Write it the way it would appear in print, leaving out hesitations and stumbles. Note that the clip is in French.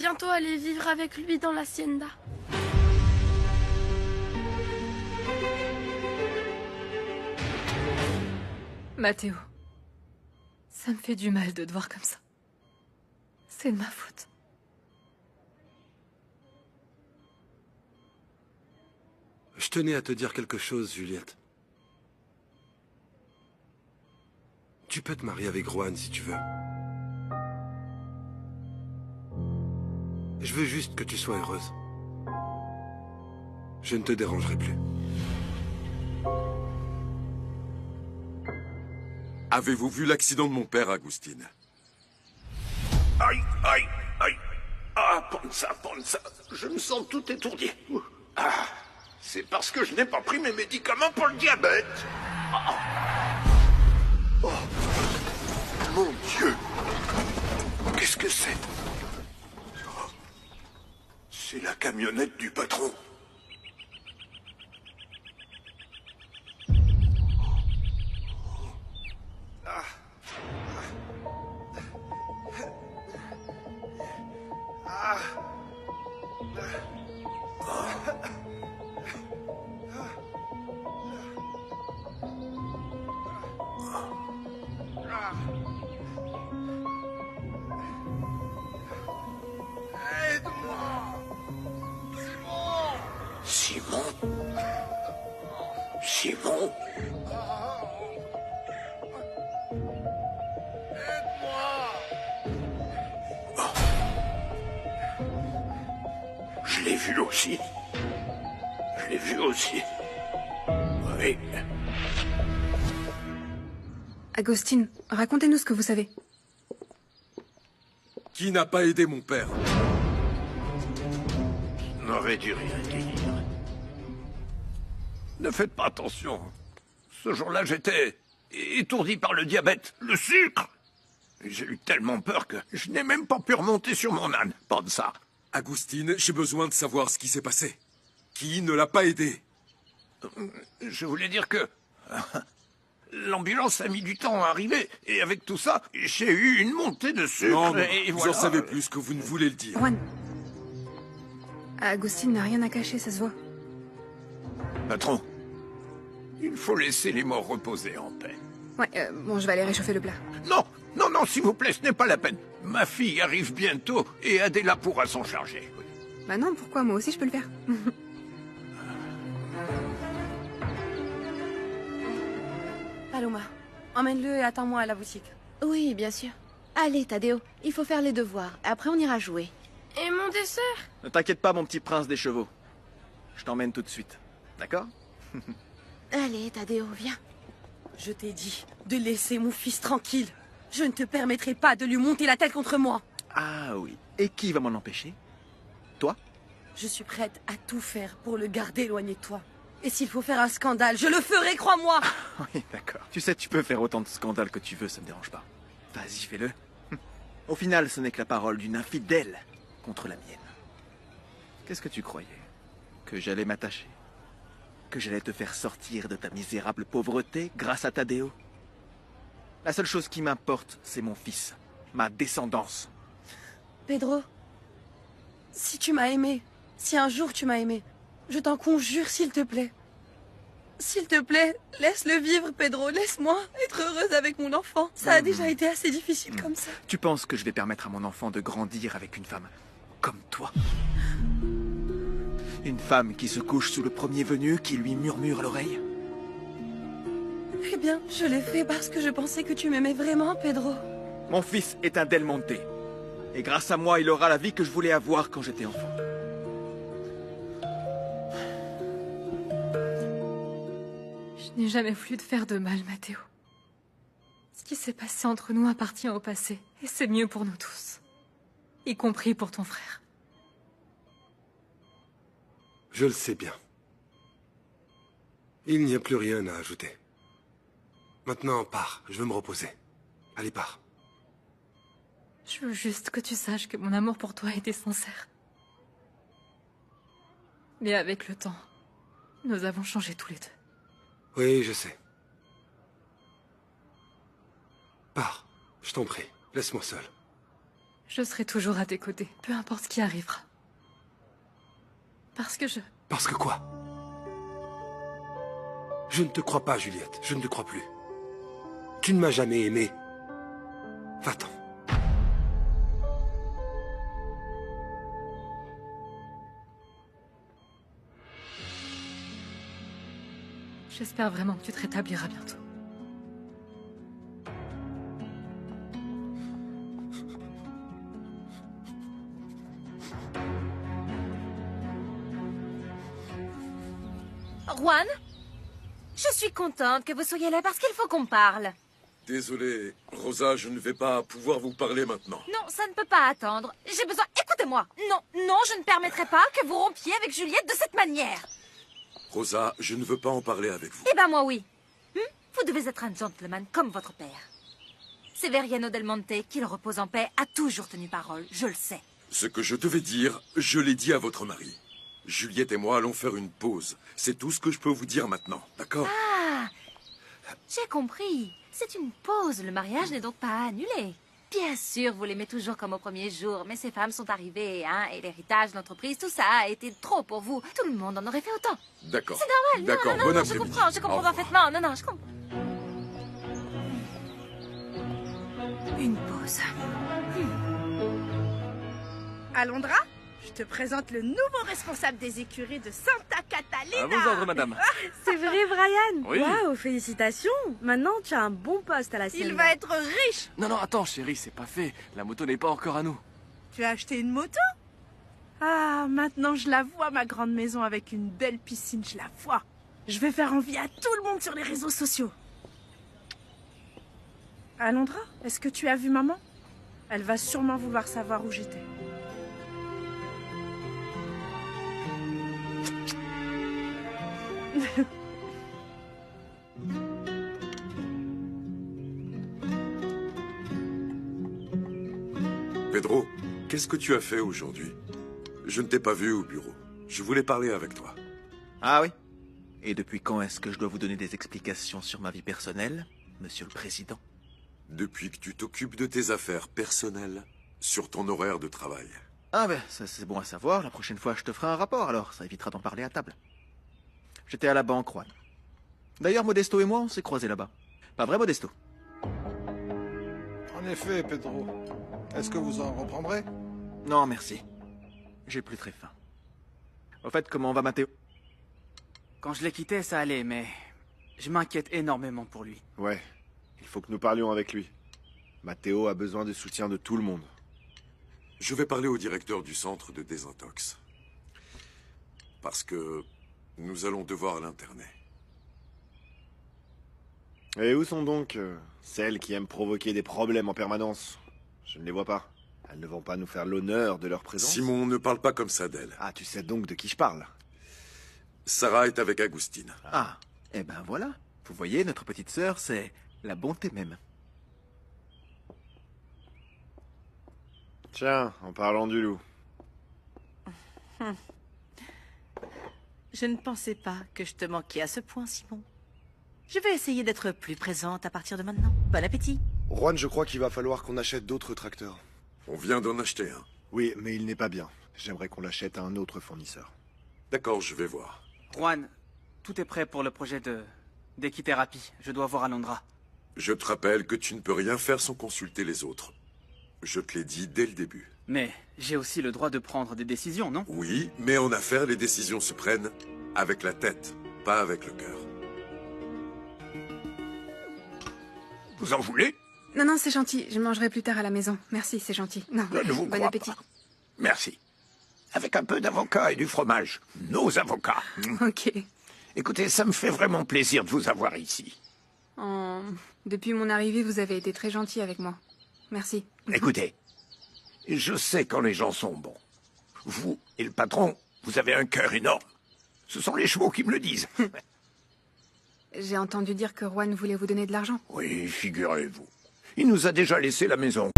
bientôt aller vivre avec lui dans l'hacienda. Mathéo, ça me fait du mal de te voir comme ça. C'est de ma faute. Je tenais à te dire quelque chose, Juliette. Tu peux te marier avec Rohan si tu veux. Je veux juste que tu sois heureuse. Je ne te dérangerai plus. Avez-vous vu l'accident de mon père, Agustine? Aïe, aïe, aïe. Ah, Panza, je me sens tout étourdi. Ah, c'est parce que je n'ai pas pris mes médicaments pour le diabète. Ah. Oh, mon Dieu. Qu'est-ce que c'est? Oh. C'est la camionnette du patron. Simon? Simon? Oh. Je l'ai vu aussi. Je l'ai vu aussi. Oui. Agostine, racontez-nous ce que vous savez. Qui n'a pas aidé mon père? Je n'aurais dû rien dire. Ne faites pas attention. Ce jour-là, j'étais étourdi par le diabète, le sucre. J'ai eu tellement peur que je n'ai même pas pu remonter sur mon âne. Pas de ça. Agustine, j'ai besoin de savoir ce qui s'est passé. Qui ne l'a pas aidé? Je voulais dire que l'ambulance a mis du temps à arriver. Et avec tout ça, j'ai eu une montée de sucre. Non, et vous voilà. en savez plus que vous ne voulez le dire. Juan. Agostine n'a rien à cacher, ça se voit. Patron, il faut laisser les morts reposer en paix. Ouais, bon, je vais aller réchauffer le plat. Non, non, s'il vous plaît, ce n'est pas la peine. Ma fille arrive bientôt et Adela pourra s'en charger. Oui. Bah non, pourquoi? Moi aussi, je peux le faire. Paloma, emmène-le et attends-moi à la boutique. Oui, bien sûr. Allez, Tadeo, il faut faire les devoirs. Après, on ira jouer. Et mon dessert? Ne t'inquiète pas, mon petit prince des chevaux. Je t'emmène tout de suite. D'accord? Allez, Tadeo, viens. Je t'ai dit de laisser mon fils tranquille. Je ne te permettrai pas de lui monter la tête contre moi. Ah oui. Et qui va m'en empêcher? Toi? Je suis prête à tout faire pour le garder éloigné de toi. Et s'il faut faire un scandale, je le ferai, crois-moi. Oui, d'accord. Tu sais, tu peux faire autant de scandales que tu veux, ça me dérange pas. Vas-y, fais-le. Au final, ce n'est que la parole d'une infidèle contre la mienne. Qu'est-ce que tu croyais? Que j'allais m'attacher? Que j'allais te faire sortir de ta misérable pauvreté grâce à Tadeo? La seule chose qui m'importe, c'est mon fils, ma descendance. Pedro, si tu m'as aimé, si un jour tu m'as aimé, je t'en conjure, s'il te plaît. S'il te plaît, laisse-le vivre, Pedro. Laisse-moi être heureuse avec mon enfant. Ça a déjà été assez difficile comme ça. Tu penses que je vais permettre à mon enfant de grandir avec une femme comme toi? Une femme qui se couche sous le premier venu, qui lui murmure à l'oreille? Eh bien, je l'ai fait parce que je pensais que tu m'aimais vraiment, Pedro. Mon fils est un Del Monte. Et grâce à moi, il aura la vie que je voulais avoir quand j'étais enfant. Je n'ai jamais voulu te faire de mal, Mathéo. Ce qui s'est passé entre nous appartient au passé. Et c'est mieux pour nous tous. Y compris pour ton frère. Je le sais bien. Il n'y a plus rien à ajouter. Maintenant, pars. Je veux me reposer. Allez, pars. Je veux juste que tu saches que mon amour pour toi était sincère. Mais avec le temps, nous avons changé tous les deux. Oui, je sais. Pars. Je t'en prie. Laisse-moi seul. Je serai toujours à tes côtés, peu importe ce qui arrivera. Parce que je... Parce que quoi? Je ne te crois pas, Juliette. Je ne te crois plus. Tu ne m'as jamais aimé. Va-t'en. J'espère vraiment que tu te rétabliras bientôt. Juan, je suis contente que vous soyez là parce qu'il faut qu'on parle. Désolé, Rosa, je ne vais pas pouvoir vous parler maintenant. Non, ça ne peut pas attendre. J'ai besoin... Écoutez-moi. Non, non, je ne permettrai pas que vous rompiez avec Juliette de cette manière. Rosa, je ne veux pas en parler avec vous. Eh ben moi oui. Vous devez être un gentleman comme votre père. Severiano Del Monte, qu'il repose en paix, a toujours tenu parole, je le sais. Ce que je devais dire, je l'ai dit à votre mari. Juliette et moi allons faire une pause. C'est tout ce que je peux vous dire maintenant, d'accord? Ah, j'ai compris. C'est une pause. Le mariage n'est donc pas annulé. Bien sûr, vous l'aimez toujours comme au premier jour, mais ces femmes sont arrivées, hein, et l'héritage, l'entreprise, tout ça a été trop pour vous. Tout le monde en aurait fait autant. D'accord. C'est normal. D'accord, non, bon non, après-midi. je comprends Au revoir. parfaitement. Non, je comprends. Une pause. Alondra, je te présente le nouveau responsable des écuries de Santa Catalina. À vos ordres, madame. C'est vrai, Brian? Oui. Waouh, félicitations. Maintenant, tu as un bon poste à la Il scène. va être riche. Non, attends, chérie, c'est pas fait. La moto n'est pas encore à nous. Tu as acheté une moto? Ah, maintenant je la vois, ma grande maison avec une belle piscine, je la vois. Je vais faire envie à tout le monde sur les réseaux sociaux. Alondra, est-ce que tu as vu maman? Elle va sûrement vouloir savoir où j'étais. Pedro, qu'est-ce que tu as fait aujourd'hui? Je ne t'ai pas vu au bureau. Je voulais parler avec toi. Ah oui? Et depuis quand est-ce que je dois vous donner des explications sur ma vie personnelle, monsieur le président? Depuis que tu t'occupes de tes affaires personnelles, sur ton horaire de travail. Ah ben, ça c'est bon à savoir. La prochaine fois, je te ferai un rapport, alors ça évitera d'en parler à table. J'étais à la banque, Juan. D'ailleurs, Modesto et moi, on s'est croisés là-bas. Pas vrai, Modesto? En effet, Pedro. Est-ce que vous en reprendrez? Non, merci. J'ai plus très faim. Au fait, comment va Matteo? Quand je l'ai quitté, ça allait, mais je m'inquiète énormément pour lui. Ouais, il faut que nous parlions avec lui. Matteo a besoin du soutien de tout le monde. Je vais parler au directeur du centre de désintox. Parce que nous allons devoir l'interner. Et où sont donc celles qui aiment provoquer des problèmes en permanence? Je ne les vois pas. Elles ne vont pas nous faire l'honneur de leur présence. Simon, ne parle pas comme ça d'elle. Ah, tu sais donc de qui je parle. Sarah est avec Agustine. Ah, eh ben voilà. Vous voyez, notre petite sœur, c'est la bonté même. Tiens, en parlant du loup. Je ne pensais pas que je te manquais à ce point, Simon. Je vais essayer d'être plus présente à partir de maintenant. Bon appétit. Juan, je crois qu'il va falloir qu'on achète d'autres tracteurs. On vient d'en acheter un. Oui, mais il n'est pas bien. J'aimerais qu'on l'achète à un autre fournisseur. D'accord, je vais voir. Juan, tout est prêt pour le projet d'équithérapie. Je dois voir Alondra. Je te rappelle que tu ne peux rien faire sans consulter les autres. Je te l'ai dit dès le début. Mais j'ai aussi le droit de prendre des décisions, non? Oui, mais en affaires, les décisions se prennent avec la tête, pas avec le cœur. Vous en voulez? Non, c'est gentil. Je mangerai plus tard à la maison. Merci, c'est gentil. Non, Je ne vous bon crois appétit. pas. Merci. Avec un peu d'avocat et du fromage. Nos avocats. Ok. Écoutez, ça me fait vraiment plaisir de vous avoir ici. Depuis mon arrivée, vous avez été très gentil avec moi. Merci. Écoutez, je sais quand les gens sont bons. Vous et le patron, vous avez un cœur énorme. Ce sont les chevaux qui me le disent. J'ai entendu dire que Juan voulait vous donner de l'argent. Oui, figurez-vous. Il nous a déjà laissé la maison.